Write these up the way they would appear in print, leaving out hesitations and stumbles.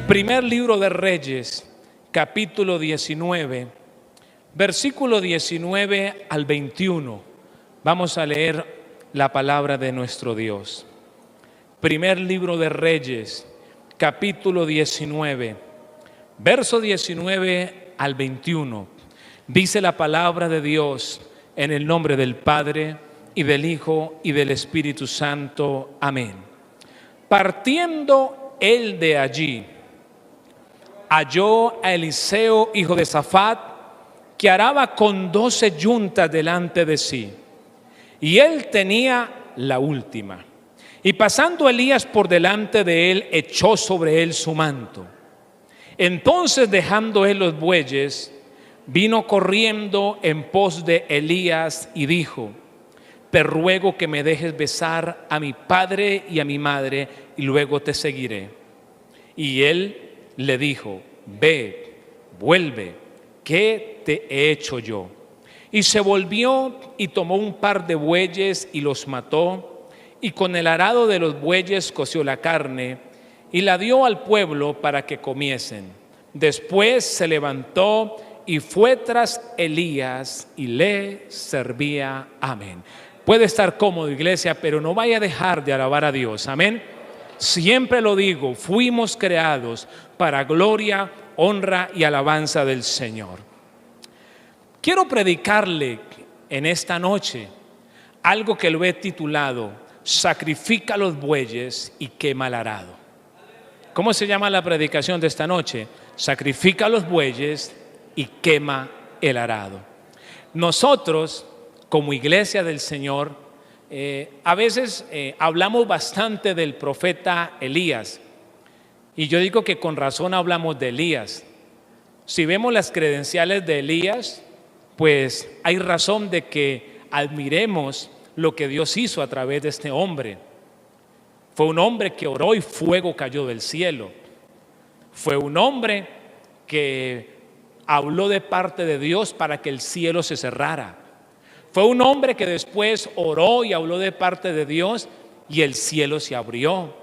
Primer libro de Reyes, capítulo 19, versículo 19 al 21. Vamos a leer la palabra de nuestro Dios. Primer libro de Reyes, capítulo 19, verso 19 al 21. Dice la palabra de Dios en el nombre del Padre, y del Hijo, y del Espíritu Santo. Amén. Partiendo él de allí, halló a Eliseo, hijo de Safat, que araba con 12 yuntas delante de sí, y él tenía la última. Y pasando Elías por delante de él, echó sobre él su manto. Entonces, dejando él los bueyes, vino corriendo en pos de Elías y dijo: te ruego que me dejes besar a mi padre y a mi madre, y luego te seguiré. Y él le dijo: ve, vuelve, ¿qué te he hecho yo? Y se volvió y tomó un par de bueyes y los mató, y con el arado de los bueyes coció la carne y la dio al pueblo para que comiesen. Después se levantó y fue tras Elías y le servía. Amén. Puede estar cómodo, iglesia, pero no vaya a dejar de alabar a Dios. Amén. Siempre lo digo, fuimos creados para gloria, honra y alabanza del Señor. Quiero predicarle en esta noche algo que lo he titulado: sacrifica los bueyes y quema el arado. ¿Cómo se llama la predicación de esta noche? Sacrifica los bueyes y quema el arado. Nosotros, como iglesia del Señor, a veces hablamos bastante del profeta Elías, y yo digo que con razón hablamos de Elías. Si vemos las credenciales de Elías, pues hay razón de que admiremos lo que Dios hizo a través de este hombre. Fue un hombre que oró y fuego cayó del cielo. Fue un hombre que habló de parte de Dios para que el cielo se cerrara. Fue un hombre que después oró y habló de parte de Dios y el cielo se abrió.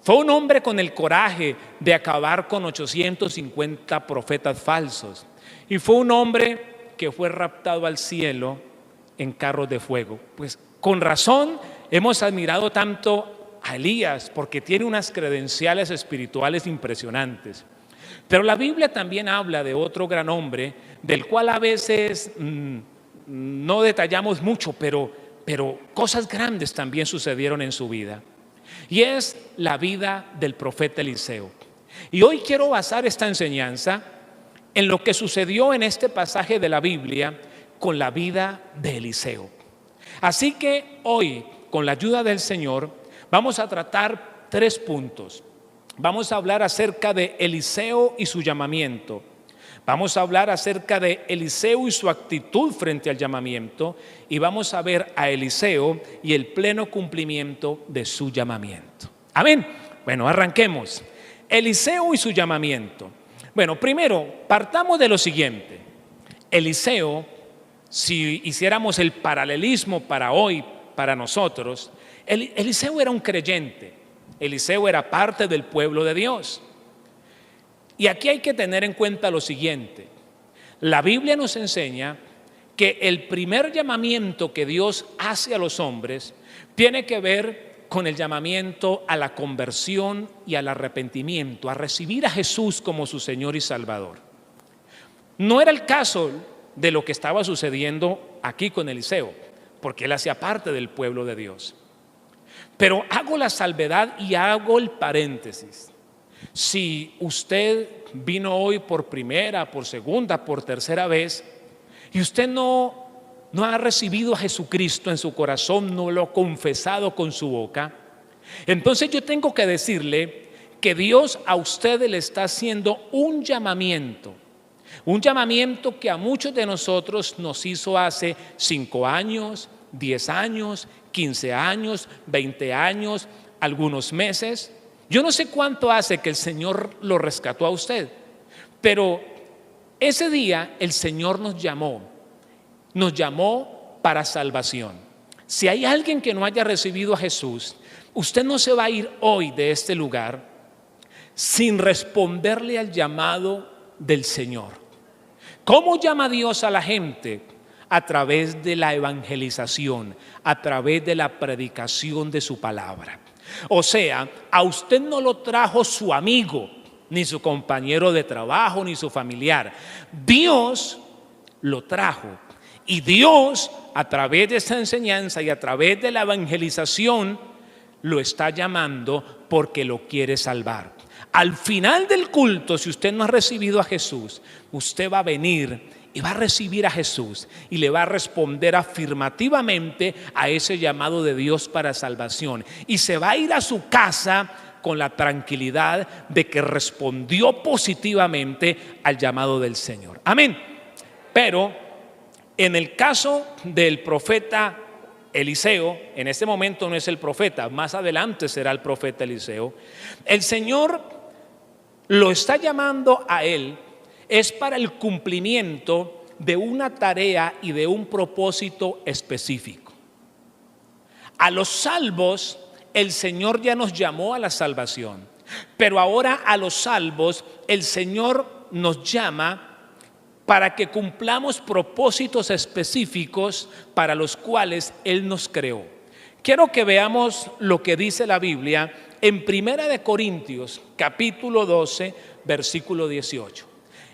Fue un hombre con el coraje de acabar con 850 profetas falsos. Y fue un hombre que fue raptado al cielo en carros de fuego. Pues con razón hemos admirado tanto a Elías, porque tiene unas credenciales espirituales impresionantes. Pero la Biblia también habla de otro gran hombre, del cual a veces no detallamos mucho, pero cosas grandes también sucedieron en su vida. Y es la vida del profeta Eliseo. Y hoy quiero basar esta enseñanza en lo que sucedió en este pasaje de la Biblia con la vida de Eliseo. Así que hoy, con la ayuda del Señor, vamos a tratar 3 puntos. Vamos a hablar acerca de Eliseo y su llamamiento. Vamos a hablar acerca de Eliseo y su actitud frente al llamamiento, y vamos a ver a Eliseo y el pleno cumplimiento de su llamamiento. Amén. Bueno, arranquemos. Eliseo y su llamamiento. Bueno, primero partamos de lo siguiente. Eliseo, si hiciéramos el paralelismo para hoy, para nosotros, Eliseo era un creyente. Eliseo era parte del pueblo de Dios. Y aquí hay que tener en cuenta lo siguiente: la Biblia nos enseña que el primer llamamiento que Dios hace a los hombres tiene que ver con el llamamiento a la conversión y al arrepentimiento, a recibir a Jesús como su Señor y Salvador. No era el caso de lo que estaba sucediendo aquí con Eliseo, porque él hacía parte del pueblo de Dios. Pero hago la salvedad y hago el paréntesis. Si usted vino hoy por primera, por segunda, por tercera vez, y usted no ha recibido a Jesucristo en su corazón, no lo ha confesado con su boca, entonces yo tengo que decirle que Dios a usted le está haciendo un llamamiento que a muchos de nosotros nos hizo hace 5 años, 10 años, 15 años, 20 años, algunos meses. Yo no sé cuánto hace que el Señor lo rescató a usted, pero ese día el Señor nos llamó para salvación. Si hay alguien que no haya recibido a Jesús, usted no se va a ir hoy de este lugar sin responderle al llamado del Señor. ¿Cómo llama Dios a la gente? A través de la evangelización, a través de la predicación de su palabra. O sea, a usted no lo trajo su amigo, ni su compañero de trabajo, ni su familiar. Dios lo trajo. Y Dios, a través de esta enseñanza y a través de la evangelización, lo está llamando porque lo quiere salvar. Al final del culto, si usted no ha recibido a Jesús, usted va a venir y va a recibir a Jesús y le va a responder afirmativamente a ese llamado de Dios para salvación. Y se va a ir a su casa con la tranquilidad de que respondió positivamente al llamado del Señor. Amén. Pero en el caso del profeta Eliseo, en este momento no es el profeta, más adelante será el profeta Eliseo. El Señor lo está llamando a él, es para el cumplimiento de una tarea y de un propósito específico. A los salvos, el Señor ya nos llamó a la salvación, pero ahora a los salvos, el Señor nos llama para que cumplamos propósitos específicos para los cuales Él nos creó. Quiero que veamos lo que dice la Biblia en 1 Corintios, capítulo 12, versículo 18.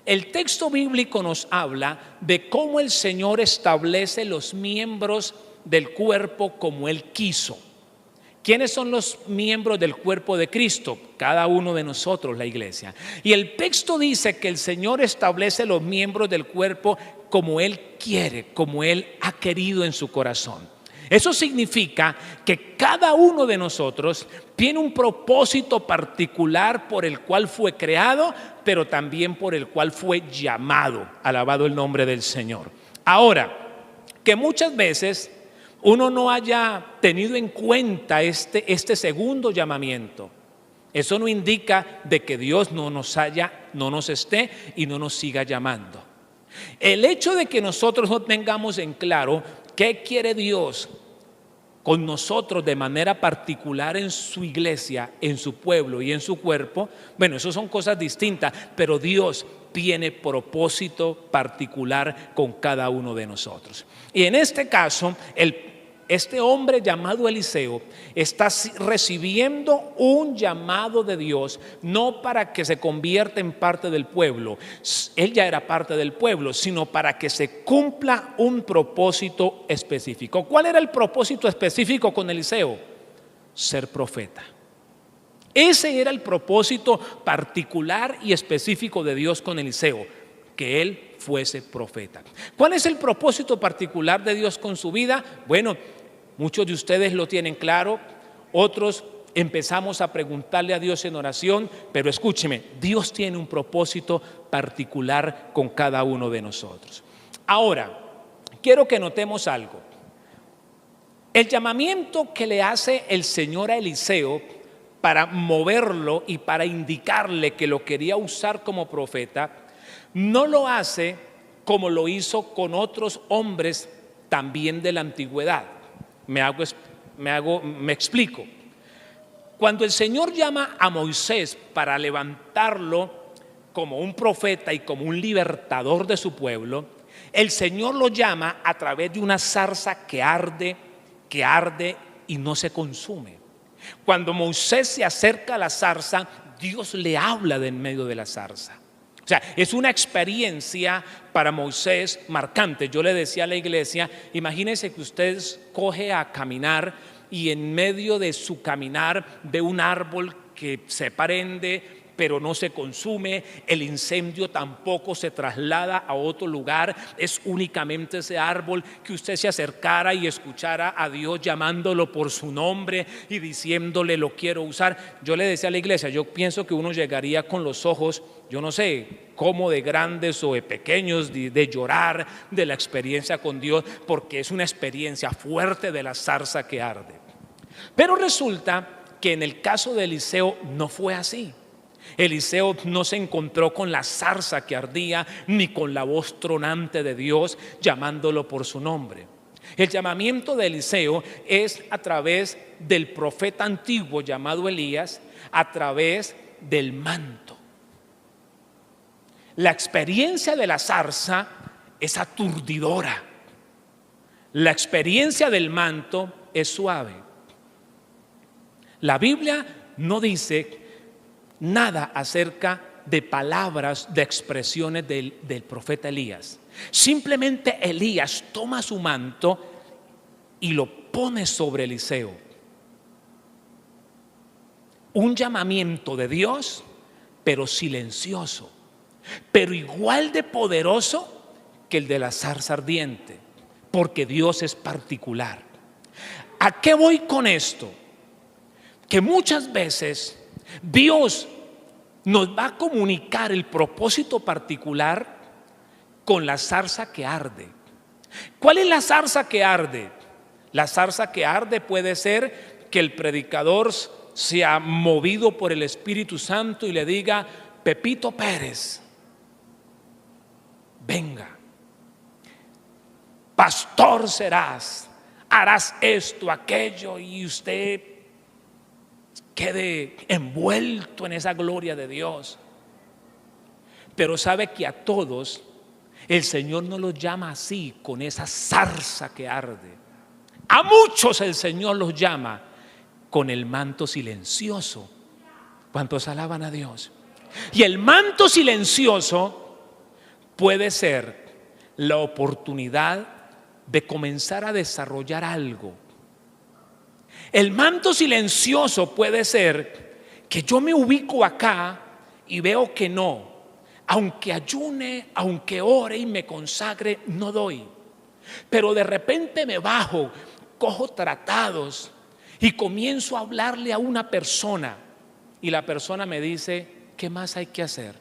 El texto bíblico nos habla de cómo el Señor establece los miembros del cuerpo como Él quiso. ¿Quiénes son los miembros del cuerpo de Cristo? Cada uno de nosotros, la iglesia. Y el texto dice que el Señor establece los miembros del cuerpo como Él quiere, como Él ha querido en su corazón. Eso significa que cada uno de nosotros tiene un propósito particular por el cual fue creado, pero también por el cual fue llamado. Alabado el nombre del Señor. Ahora, que muchas veces uno no haya tenido en cuenta este segundo llamamiento, eso no indica de que Dios no nos esté y no nos siga llamando. El hecho de que nosotros no tengamos en claro qué quiere Dios con nosotros de manera particular en su iglesia, en su pueblo y en su cuerpo, bueno, eso son cosas distintas, pero Dios tiene propósito particular con cada uno de nosotros. Y en este caso, este hombre llamado Eliseo está recibiendo un llamado de Dios, no para que se convierta en parte del pueblo, él ya era parte del pueblo, sino para que se cumpla un propósito específico. ¿Cuál era el propósito específico con Eliseo? Ser profeta. Ese era el propósito particular y específico de Dios con Eliseo, que él fuese profeta. ¿Cuál es el propósito particular de Dios con su vida? Bueno, muchos de ustedes lo tienen claro, otros empezamos a preguntarle a Dios en oración, pero escúcheme, Dios tiene un propósito particular con cada uno de nosotros. Ahora, quiero que notemos algo. El llamamiento que le hace el Señor a Eliseo para moverlo y para indicarle que lo quería usar como profeta, no lo hace como lo hizo con otros hombres también de la antigüedad. Me explico. Cuando el Señor llama a Moisés para levantarlo como un profeta y como un libertador de su pueblo, el Señor lo llama a través de una zarza que arde y no se consume. Cuando Moisés se acerca a la zarza, Dios le habla de en medio de la zarza. O sea, es una experiencia para Moisés marcante. Yo le decía a la iglesia, imagínense que usted coge a caminar y en medio de su caminar ve un árbol que se prende, pero no se consume, el incendio tampoco se traslada a otro lugar, es únicamente ese árbol, que usted se acercara y escuchara a Dios llamándolo por su nombre y diciéndole lo quiero usar. Yo le decía a la iglesia, yo pienso que uno llegaría con los ojos, yo no sé, como de grandes o de pequeños, de llorar de la experiencia con Dios, porque es una experiencia fuerte de la zarza que arde. Pero resulta que en el caso de Eliseo no fue así. Eliseo no se encontró con la zarza que ardía ni con la voz tronante de Dios llamándolo por su nombre. El llamamiento de Eliseo es a través del profeta antiguo llamado Elías, a través del manto. La experiencia de la zarza es aturdidora. La experiencia del manto es suave. La Biblia no dice nada acerca de palabras, de expresiones del profeta Elías. Simplemente Elías toma su manto y lo pone sobre Eliseo. Un llamamiento de Dios, pero silencioso, pero igual de poderoso que el de la zarza ardiente, porque Dios es particular. ¿A qué voy con esto? Que muchas veces Dios nos va a comunicar el propósito particular con la zarza que arde. ¿Cuál es la zarza que arde? La zarza que arde puede ser que el predicador sea movido por el Espíritu Santo y le diga: Pepito Pérez, venga, pastor serás, harás esto, aquello, y usted quede envuelto en esa gloria de Dios. Pero sabe que a todos el Señor no los llama así, con esa zarza que arde. A muchos el Señor los llama con el manto silencioso. ¿Cuántos alaban a Dios? Y el manto silencioso puede ser la oportunidad de comenzar a desarrollar algo. El manto silencioso puede ser que yo me ubico acá y veo que no, aunque ayune, aunque ore y me consagre, no doy. Pero de repente me bajo, cojo tratados y comienzo a hablarle a una persona, y la persona me dice: ¿qué más hay que hacer?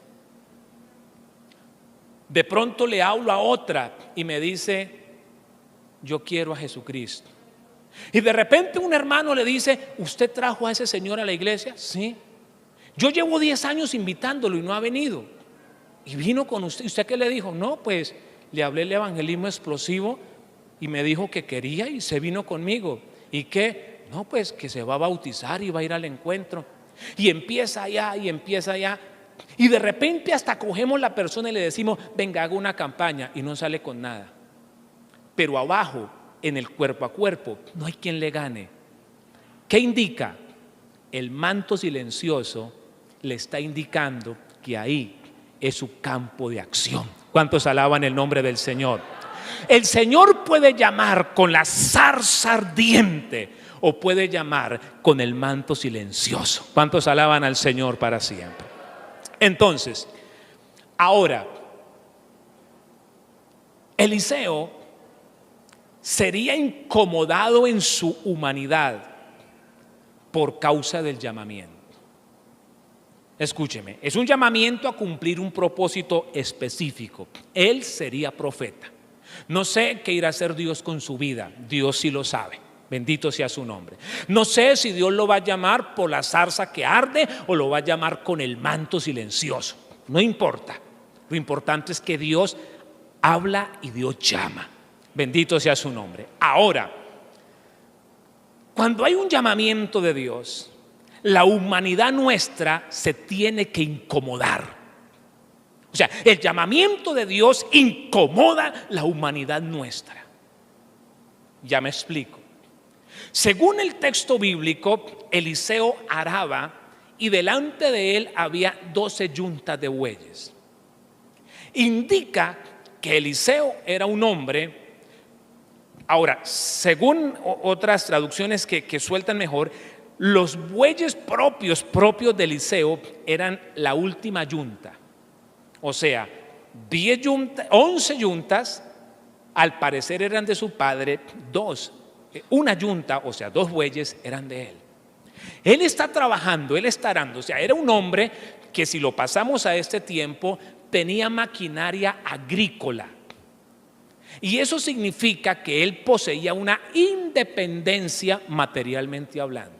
De pronto le hablo a otra y me dice: yo quiero a Jesucristo. Y de repente un hermano le dice: ¿usted trajo a ese señor a la iglesia? Sí. Yo llevo 10 años invitándolo y no ha venido. Y vino con usted. ¿Y usted qué le dijo? No, pues le hablé el evangelismo explosivo y me dijo que quería y se vino conmigo. ¿Y qué? No, pues que se va a bautizar y va a ir al encuentro. Y empieza allá y empieza allá. Y de repente hasta cogemos la persona y le decimos: venga, haga una campaña, y no sale con nada. Pero abajo, en el cuerpo a cuerpo, no hay quien le gane. ¿Qué indica? El manto silencioso le está indicando que ahí es su campo de acción. ¿Cuántos alaban el nombre del Señor? El Señor puede llamar con la zarza ardiente o puede llamar con el manto silencioso. ¿Cuántos alaban al Señor para siempre? Entonces, ahora, Eliseo sería incomodado en su humanidad por causa del llamamiento. Escúcheme, es un llamamiento a cumplir un propósito específico. Él sería profeta. No sé qué irá a hacer Dios con su vida, Dios sí lo sabe. Bendito sea su nombre. No sé si Dios lo va a llamar por la zarza que arde o lo va a llamar con el manto silencioso. No importa. Lo importante es que Dios habla y Dios llama. Bendito sea su nombre. Ahora, cuando hay un llamamiento de Dios, la humanidad nuestra se tiene que incomodar. O sea, el llamamiento de Dios incomoda la humanidad nuestra. Ya me explico. Según el texto bíblico, Eliseo araba y delante de él había 12 yuntas de bueyes. Indica que Eliseo era un hombre. Ahora, según otras traducciones que sueltan mejor, los bueyes propios de Eliseo eran la última yunta. O sea, 11 yuntas, al parecer eran de su padre, una yunta, o sea, 2 bueyes eran de él. Él está trabajando, él está arando. O sea, era un hombre que, si lo pasamos a este tiempo, tenía maquinaria agrícola. Y eso significa que él poseía una independencia materialmente hablando.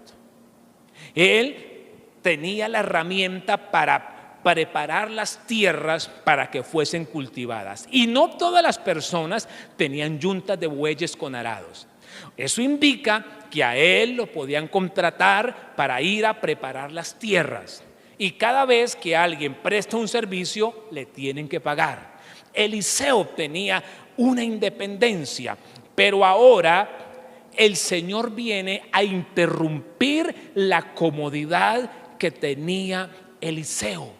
Él tenía la herramienta para preparar las tierras para que fuesen cultivadas. Y no todas las personas tenían yuntas de bueyes con arados. Eso indica que a él lo podían contratar para ir a preparar las tierras. y cada vez que alguien presta un servicio le tienen que pagar. Eliseo tenía una independencia, pero ahora el Señor viene a interrumpir la comodidad que tenía Eliseo.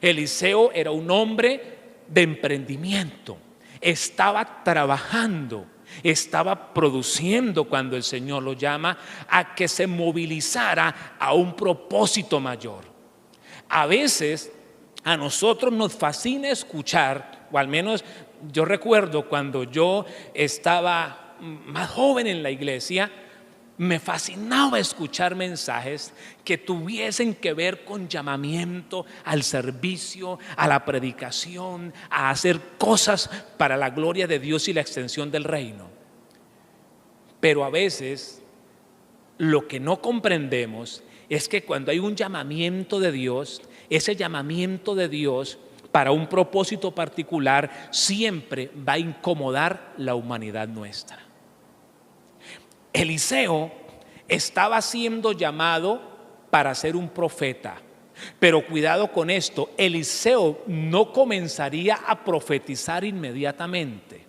Eliseo era un hombre de emprendimiento, estaba trabajando, estaba produciendo cuando el Señor lo llama a que se movilizara a un propósito mayor. A veces a nosotros nos fascina escuchar, o al menos yo recuerdo cuando yo estaba más joven en la iglesia, me fascinaba escuchar mensajes que tuviesen que ver con llamamiento al servicio, a la predicación, a hacer cosas para la gloria de Dios y la extensión del reino. Pero a veces lo que no comprendemos es que cuando hay un llamamiento de Dios, ese llamamiento de Dios para un propósito particular siempre va a incomodar la humanidad nuestra. Eliseo estaba siendo llamado para ser un profeta, pero cuidado con esto, Eliseo no comenzaría a profetizar inmediatamente.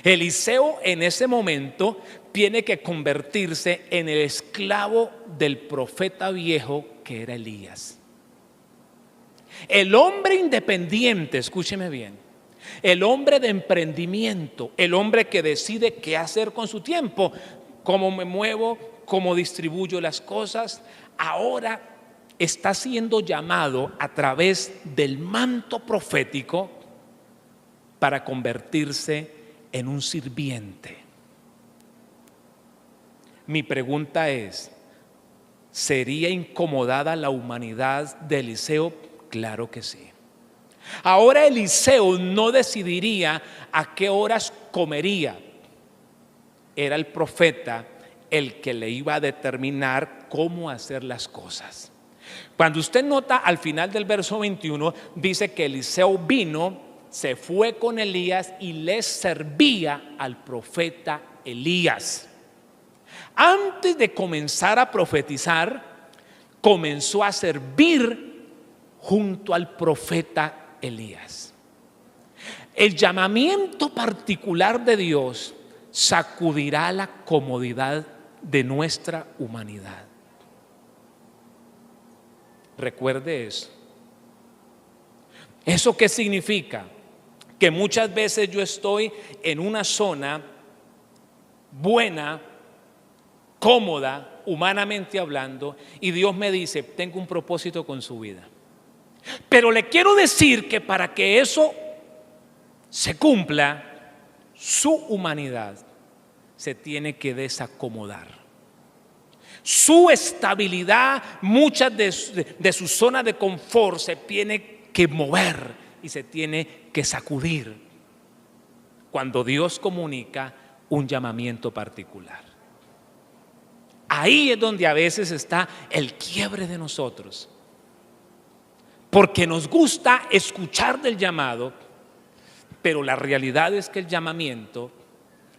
Eliseo en ese momento tiene que convertirse en el esclavo del profeta viejo que era Elías. El hombre independiente, escúcheme bien, el hombre de emprendimiento, el hombre que decide qué hacer con su tiempo, cómo me muevo, cómo distribuyo las cosas, ahora está siendo llamado a través del manto profético para convertirse en un sirviente. Mi pregunta es, ¿sería incomodada la humanidad de Eliseo? Claro que sí. Ahora Eliseo no decidiría a qué horas comería. Era el profeta el que le iba a determinar cómo hacer las cosas. Cuando usted nota al final del verso 21, dice que Eliseo vino, se fue con Elías y le servía al profeta Elías. Antes de comenzar a profetizar, comenzó a servir junto al profeta Elías. El llamamiento particular de Dios sacudirá la comodidad de nuestra humanidad. Recuerde eso. ¿Eso qué significa? Que muchas veces yo estoy en una zona buena, cómoda, humanamente hablando, y Dios me dice, tengo un propósito con su vida. Pero le quiero decir que para que eso se cumpla, su humanidad se tiene que desacomodar. Su estabilidad, muchas de su zona de confort se tiene que mover y se tiene que sacudir cuando Dios comunica un llamamiento particular. Ahí es donde a veces está el quiebre de nosotros, porque nos gusta escuchar del llamado, pero la realidad es que el llamamiento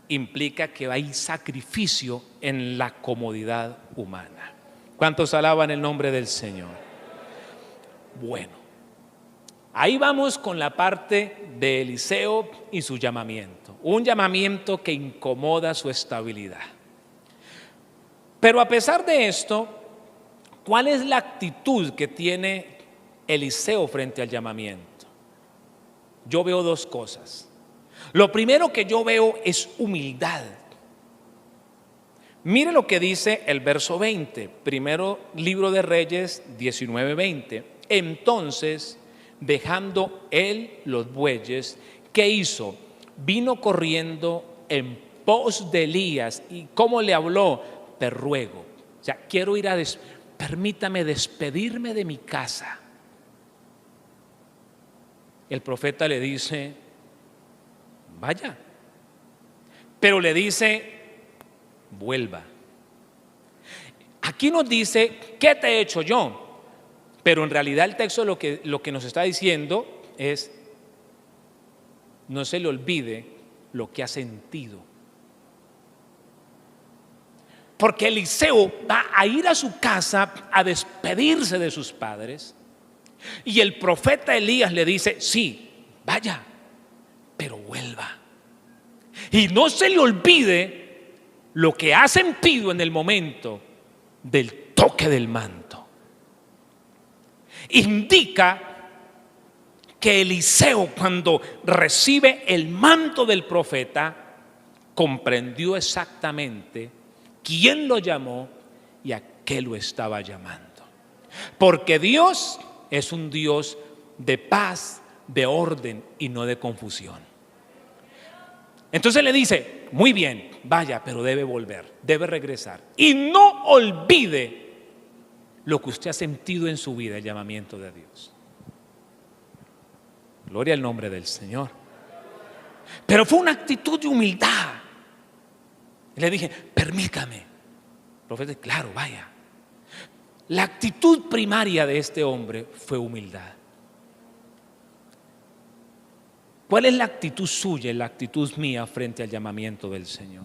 implica que hay sacrificio en la comodidad humana. ¿Cuántos alaban el nombre del Señor? Bueno, ahí vamos con la parte de Eliseo y su llamamiento. Un llamamiento que incomoda su estabilidad. Pero a pesar de esto, ¿cuál es la actitud que tiene Eliseo frente al llamamiento? Yo veo dos cosas. Lo primero que yo veo es humildad. Mire lo que dice el verso 20, primero libro de Reyes 19:20. Entonces, dejando él los bueyes, ¿qué hizo? Vino corriendo en pos de Elías. ¿Y cómo le habló? Te ruego. O sea, quiero ir permítame despedirme de mi casa. El profeta le dice, vaya. Pero le dice, vuelva. Aquí nos dice, ¿qué te he hecho yo? Pero en realidad el texto lo que nos está diciendo es, no se le olvide lo que ha sentido. porque Eliseo va a ir a su casa a despedirse de sus padres. Y el profeta Elías le dice: sí, vaya, pero vuelva. Y no se le olvide lo que ha sentido en el momento del toque del manto. Indica que Eliseo, cuando recibe el manto del profeta, comprendió exactamente quién lo llamó y a qué lo estaba llamando. Porque Dios es un Dios de paz, de orden y no de confusión. Entonces le dice: muy bien, vaya, pero debe volver, debe regresar. Y no olvide lo que usted ha sentido en su vida, el llamamiento de Dios. Gloria al nombre del Señor. Pero fue una actitud de humildad. Le dije: permítame. Profeta: claro, vaya. La actitud primaria de este hombre fue humildad. ¿Cuál es la actitud suya y la actitud mía frente al llamamiento del Señor?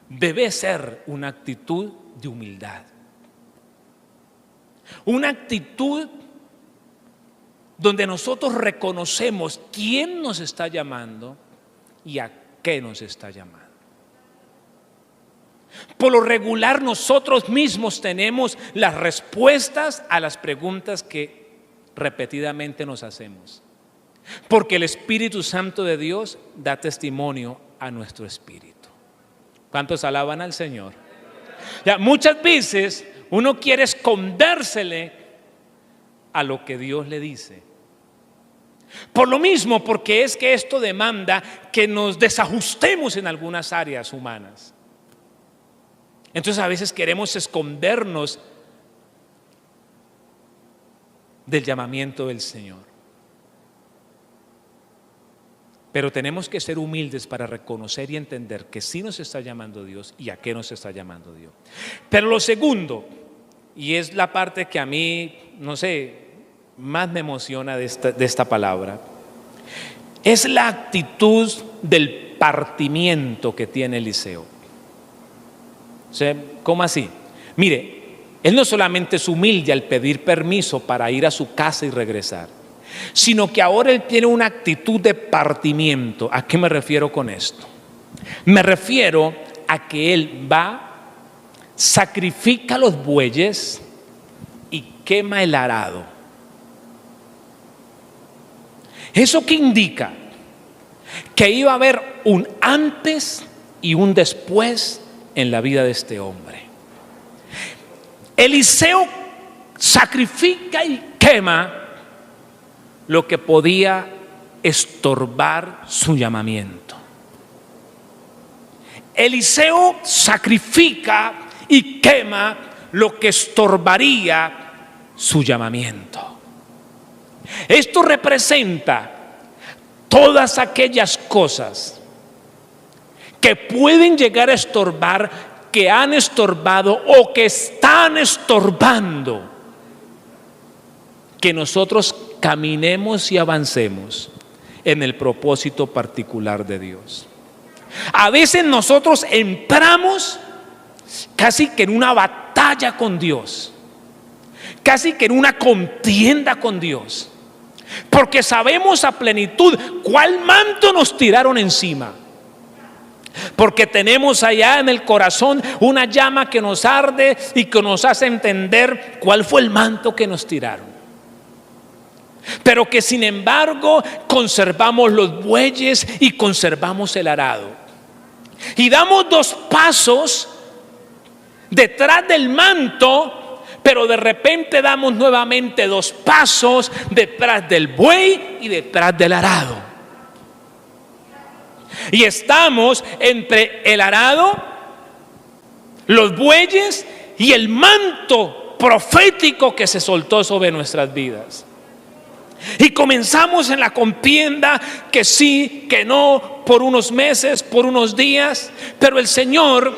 Debe ser una actitud de humildad. Una actitud donde nosotros reconocemos quién nos está llamando y a qué nos está llamando. Por lo regular, nosotros mismos tenemos las respuestas a las preguntas que repetidamente nos hacemos, porque el Espíritu Santo de Dios da testimonio a nuestro espíritu. ¿Cuántos alaban al Señor? Ya, muchas veces uno quiere escondérsele a lo que Dios le dice. Por lo mismo, porque es que esto demanda que nos desajustemos en algunas áreas humanas. Entonces a veces queremos escondernos del llamamiento del Señor. Pero tenemos que ser humildes para reconocer y entender que sí nos está llamando Dios y a qué nos está llamando Dios. Pero lo segundo, y es la parte que a mí, no sé, más me emociona de esta palabra, es la actitud del partimiento que tiene Eliseo. ¿Cómo así? Mire, él no solamente es humilde al pedir permiso para ir a su casa y regresar, sino que ahora él tiene una actitud de partimiento. ¿A qué me refiero con esto? Me refiero a que él va, sacrifica los bueyes y quema el arado. ¿Eso qué indica? Que iba a haber un antes y un después en la vida de este hombre. Eliseo sacrifica y quema lo que podía estorbar su llamamiento. Eliseo sacrifica y quema lo que estorbaría su llamamiento. Esto representa todas aquellas cosas que pueden llegar a estorbar, que han estorbado o que están estorbando que nosotros caminemos y avancemos en el propósito particular de Dios. A veces nosotros entramos casi que en una batalla con Dios, casi que en una contienda con Dios, porque sabemos a plenitud cuál manto nos tiraron encima. Porque tenemos allá en el corazón una llama que nos arde y que nos hace entender cuál fue el manto que nos tiraron. Pero que sin embargo conservamos los bueyes y conservamos el arado. Y damos 2 pasos detrás del manto, pero de repente damos nuevamente 2 pasos detrás del buey y detrás del arado. Y estamos entre el arado, los bueyes y el manto profético que se soltó sobre nuestras vidas. Y comenzamos en la contienda, que sí, que no, por unos meses, por unos días. Pero el Señor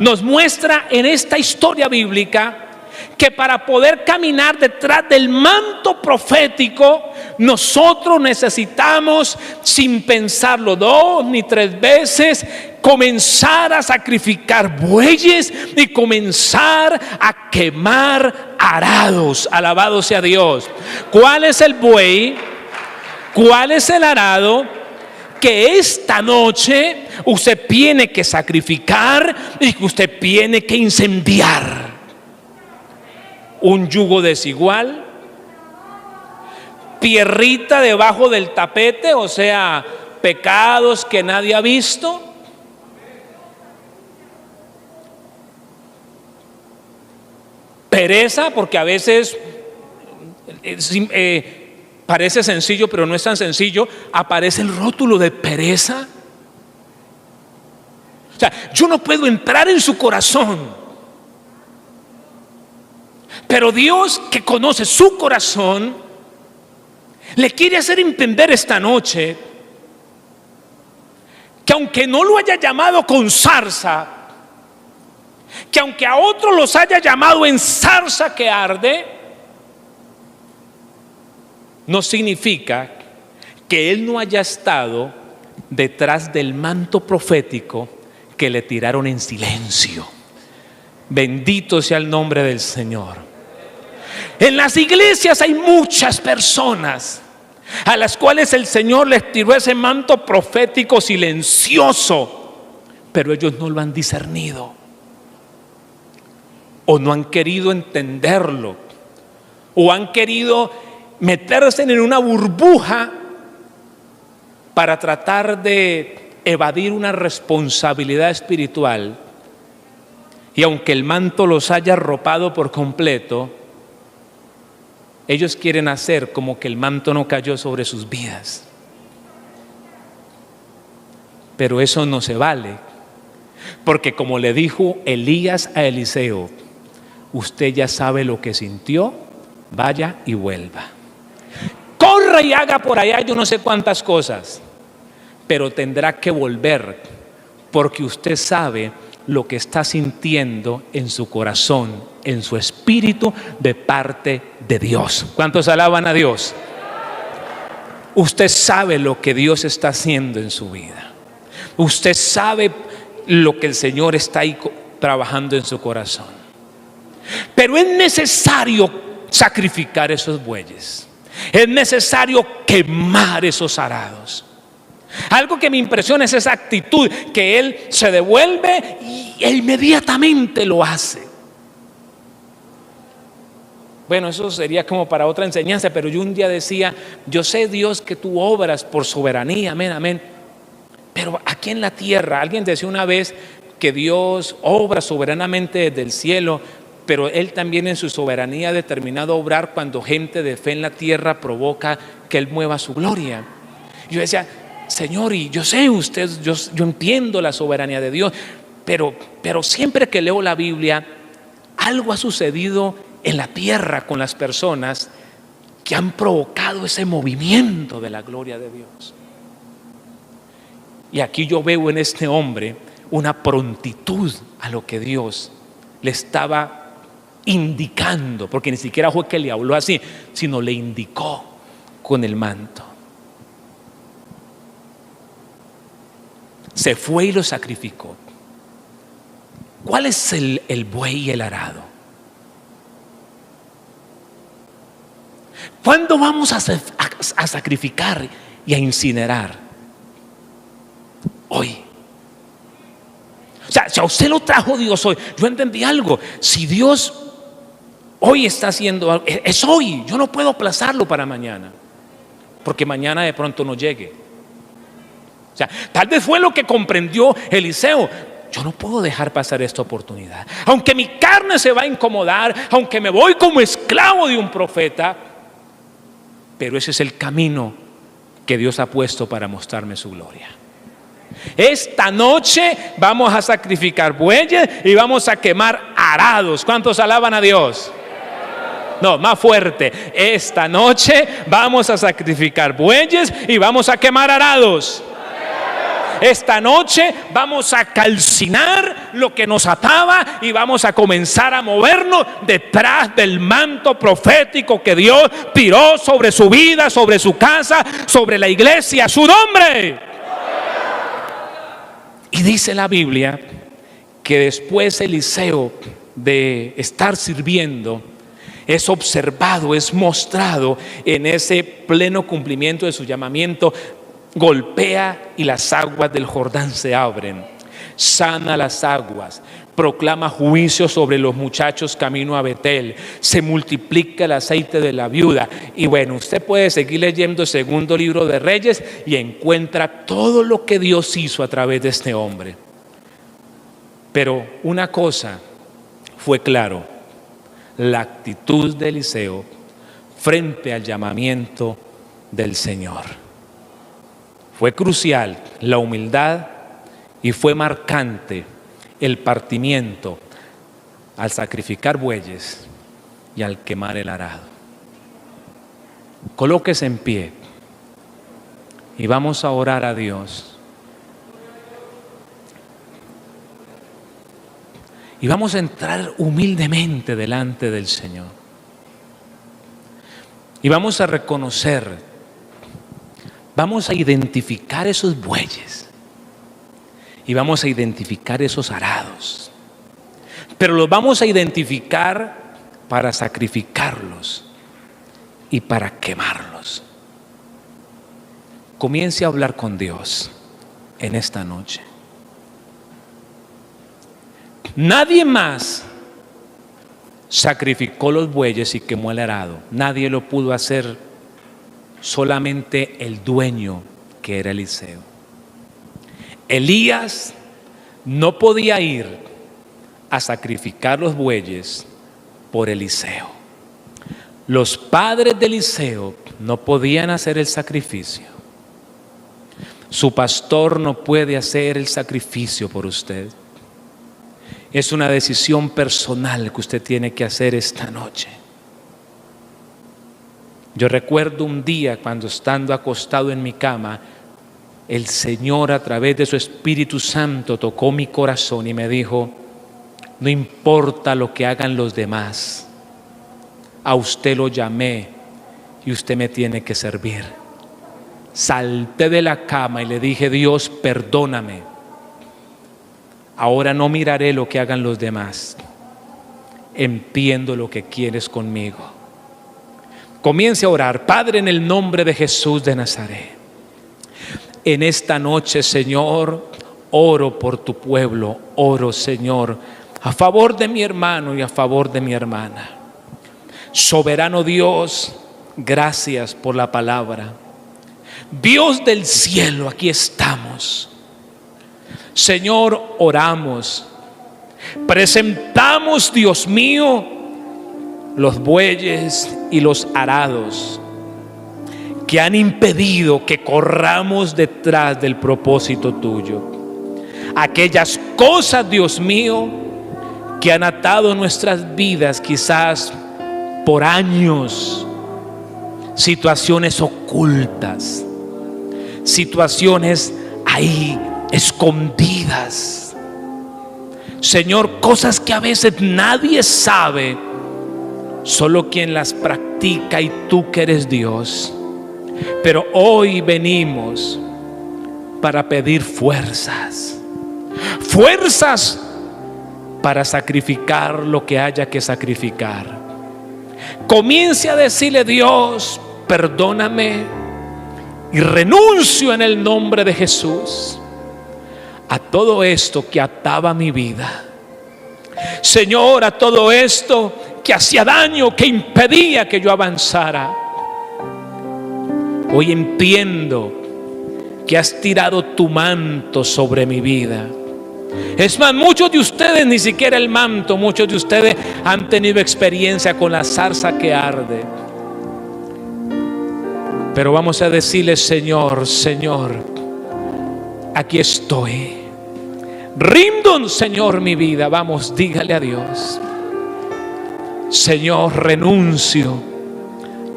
nos muestra en esta historia bíblica que para poder caminar detrás del manto profético, nosotros necesitamos, sin pensarlo 2 ni 3 veces, comenzar a sacrificar bueyes y comenzar a quemar arados. Alabado sea Dios. ¿Cuál es el buey? ¿Cuál es el arado? Que esta noche usted tiene que sacrificar y que usted tiene que incendiar. Un yugo desigual, tierrita debajo del tapete, o sea, pecados que nadie ha visto. Pereza, porque a veces parece sencillo, pero no es tan sencillo. Aparece el rótulo de pereza. O sea, yo no puedo entrar en su corazón. Pero Dios, que conoce su corazón, le quiere hacer entender esta noche que aunque no lo haya llamado con zarza, que aunque a otros los haya llamado en zarza que arde, no significa que Él no haya estado detrás del manto profético que le tiraron en silencio. Bendito sea el nombre del Señor. En las iglesias hay muchas personas a las cuales el Señor les tiró ese manto profético silencioso, pero ellos no lo han discernido, o no han querido entenderlo, o han querido meterse en una burbuja para tratar de evadir una responsabilidad espiritual. Y aunque el manto los haya arropado por completo, ellos quieren hacer como que el manto no cayó sobre sus vidas. Pero eso no se vale, porque como le dijo Elías a Eliseo, usted ya sabe lo que sintió, vaya y vuelva. Corra y haga por allá yo no sé cuántas cosas, pero tendrá que volver, porque usted sabe lo que está sintiendo en su corazón, en su espíritu, de parte de Dios. ¿Cuántos alaban a Dios? Usted sabe lo que Dios está haciendo en su vida. Usted sabe lo que el Señor está ahí trabajando en su corazón. Pero es necesario sacrificar esos bueyes. Es necesario quemar esos arados. Algo que me impresiona es esa actitud, que él se devuelve e inmediatamente lo hace. Bueno, eso sería como para otra enseñanza, pero yo un día decía, yo sé, Dios, que tú obras por soberanía, amén, amén, pero aquí en la tierra, alguien decía una vez que Dios obra soberanamente desde el cielo, pero Él también en su soberanía ha determinado obrar cuando gente de fe en la tierra provoca que Él mueva su gloria. Yo decía, Señor, y yo sé yo entiendo la soberanía de Dios, pero siempre que leo la Biblia, algo ha sucedido en la tierra con las personas que han provocado ese movimiento de la gloria de Dios. Y aquí yo veo en este hombre una prontitud a lo que Dios le estaba indicando, porque ni siquiera fue que le habló así, sino le indicó con el manto. Se fue y lo sacrificó. ¿Cuál es el buey y el arado? ¿Cuándo vamos a sacrificar y a incinerar? Hoy. O sea, si a usted lo trajo Dios hoy, yo entendí algo. Si Dios hoy está haciendo algo, es hoy. Yo no puedo aplazarlo para mañana, porque mañana de pronto no llegue. O sea, tal vez fue lo que comprendió Eliseo. Yo no puedo dejar pasar esta oportunidad. Aunque mi carne se va a incomodar, aunque me voy como esclavo de un profeta, pero ese es el camino que Dios ha puesto para mostrarme su gloria. Esta noche vamos a sacrificar bueyes y vamos a quemar arados. ¿Cuántos alaban a Dios? No, más fuerte. Esta noche vamos a sacrificar bueyes y vamos a quemar arados. esta noche vamos a calcinar lo que nos ataba y vamos a comenzar a movernos detrás del manto profético que Dios tiró sobre su vida, sobre su casa, sobre la iglesia, su nombre. Y dice la Biblia que después Eliseo, de estar sirviendo, es observado, es mostrado en ese pleno cumplimiento de su llamamiento. Golpea y las aguas del Jordán se abren, sana las aguas, proclama juicio sobre los muchachos camino a Betel, se multiplica el aceite de la viuda. Y bueno, usted puede seguir leyendo el segundo libro de Reyes y encuentra todo lo que Dios hizo a través de este hombre. Pero una cosa fue claro: la actitud de Eliseo frente al llamamiento del Señor. Fue crucial la humildad y fue marcante el partimiento al sacrificar bueyes y al quemar el arado. Colóquese en pie y vamos a orar a Dios. Y vamos a entrar humildemente delante del Señor. Y vamos a reconocer, vamos a identificar esos bueyes. Y vamos a identificar esos arados. Pero los vamos a identificar para sacrificarlos y para quemarlos. Comience a hablar con Dios en esta noche. Nadie más sacrificó los bueyes y quemó el arado. Nadie lo pudo hacer, solamente el dueño, que era Eliseo. Elías no podía ir a sacrificar los bueyes por Eliseo. Los padres de Eliseo no podían hacer el sacrificio. Su pastor no puede hacer el sacrificio por usted. Es una decisión personal que usted tiene que hacer esta noche. Yo recuerdo un día cuando, estando acostado en mi cama, el Señor a través de su Espíritu Santo tocó mi corazón y me dijo: no importa lo que hagan los demás, a usted lo llamé y usted me tiene que servir. Salté de la cama y le dije: Dios, perdóname. Ahora no miraré lo que hagan los demás. Entiendo lo que quieres conmigo. Comience a orar. Padre, en el nombre de Jesús de Nazaret, en esta noche, Señor, oro por tu pueblo. Oro, Señor, a favor de mi hermano y a favor de mi hermana. Soberano Dios, gracias por la palabra. Dios del cielo, aquí estamos. Señor, oramos, presentamos, Dios mío, los bueyes y los arados que han impedido que corramos detrás del propósito tuyo. Aquellas cosas, Dios mío, que han atado nuestras vidas quizás por años, situaciones ocultas, situaciones ahí escondidas. Señor, cosas que a veces nadie sabe, solo quien las practica y tú que eres Dios. Pero hoy venimos para pedir fuerzas, fuerzas para sacrificar lo que haya que sacrificar. Comience a decirle: Dios, perdóname y renuncio en el nombre de Jesús a todo esto que ataba mi vida. Señor, a todo esto que hacía daño, que impedía que yo avanzara. Hoy entiendo que has tirado tu manto sobre mi vida. Es más, muchos de ustedes ni siquiera el manto, muchos de ustedes han tenido experiencia con la zarza que arde. Pero vamos a decirle: Señor, Señor, aquí estoy. Rindo, Señor, mi vida. Vamos, dígale a Dios: Señor, renuncio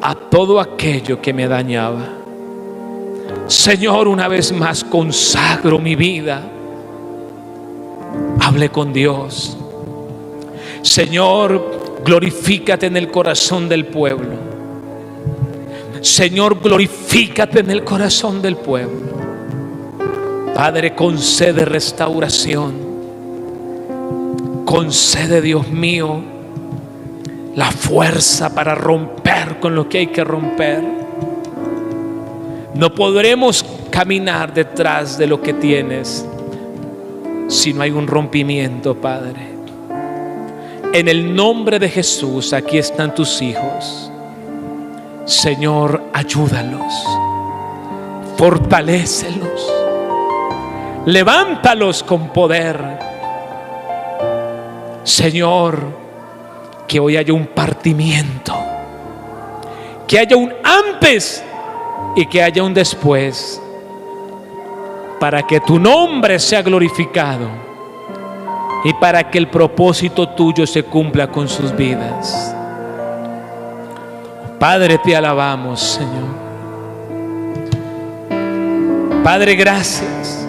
a todo aquello que me dañaba. Señor, una vez más consagro mi vida. Hable con Dios. Señor, glorifícate en el corazón del pueblo. Señor, glorifícate en el corazón del pueblo. Padre, concede restauración. Concede, Dios mío, la fuerza para romper con lo que hay que romper. No podremos caminar detrás de lo que tienes si no hay un rompimiento, Padre. En el nombre de Jesús, aquí están tus hijos. Señor, ayúdalos, fortalécelos, levántalos con poder. Señor, que hoy haya un partimiento, que haya un antes y que haya un después, para que tu nombre sea glorificado y para que el propósito tuyo se cumpla con sus vidas. Padre, te alabamos, Señor. Padre, gracias.